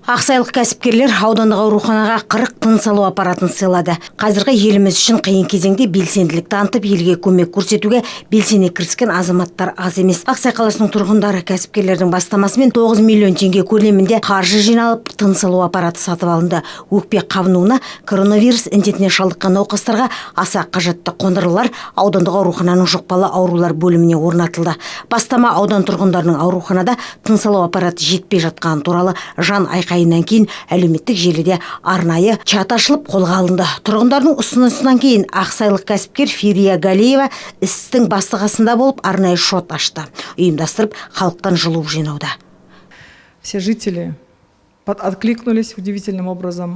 Ақсайлық кәсіпкерлер аудандық ауруханаға 40 тыныс алу аппаратын сыйлады. Қазіргі еліміз үшін қиын кезеңде белсенділік танытып, елге көмек көрсетуге белсене кіріскен азаматтар аз емес. Ақсай қаласының тұрғындары кәсіпкерлердің бастамасымен 9 миллион теңге көлемінде қаржы жиналып, тыныс алу аппараты сатып алынды. Өкпе қабынуына, коронавирус індетіне шалдыққан науқастарға аса қажетті қондырғылар аудандық аурухананың жұқпалы аурулар бөліміне орнатылды. Бастама аудан тұрғындарының ауруханада тыныс алу аппараты жетпей жатқаны туралы жан айқайынан кейін әлеуметтік желіде арнайы чат ашылып қолға алынды. Тұрғындардың ұсынысынан кейін Ақсайлық кәсіпкер Фирия Галиева істің бастығасында болып арнайы шот ашты. Ұйымдастырып халықтан жылу жинауда. Все жители откликнулись удивительным образом.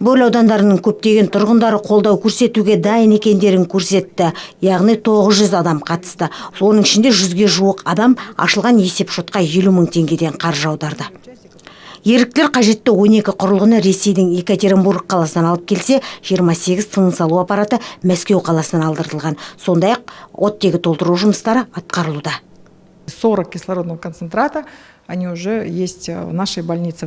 Бөл аудандарының көптеген тұрғындары қолдау көрсетуге дайын екендерін көрсетті. Яғни 900 адам қатысты. Оның ішінде 100-ге жуық адам ашылған есеп шотқа 50 мың теңгеден қаржы аударды. Еріктілер қажетті 12 құрылғыны Ресейдің Екатеринбург қаласынан алып келсе, 28 тыныс алу аппараты Мәскеу қаласынан алдыртылған. Сондай-ақ оттегі толтыру жұмыстары атқарылуда. 40 кислородного концентрата они уже есть в нашей больнице.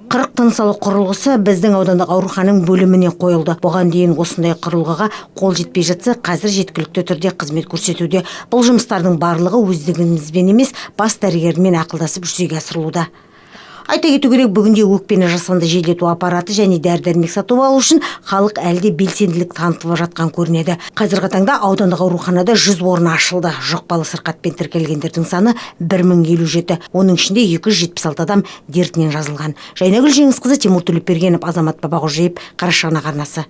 40 тыныс алу құрылғысы біздің аудандық аурухананың бөліміне қойылды. Бұған дейін осындай құрылғыға қол жетпей жатса, қазір жеткілікті түрде қызмет көрсетуде. Бұл жұмыстардың барлығы өздігімізбен емес, бас дәрігермен ақылдасып жүзеге асырылуда. Айта кету керек, бүгінде өкпені жасанды желдету аппараты және дәрі-дәрмек сатып алу үшін халық әлде белсенділік танытып жатқан көрінеді. Қазіргі таңда аудандық ауруханада 100 орын ашылды. Жұқпалы сырқатпен тіркелгендердің саны 1057. Оның ішінде 276 адам дертінен жазылған. Жайнагүл Жеңісқызы, Тимур Төлепбергенов, Азамат Бабақожаев, Қарашығанақ арнасы.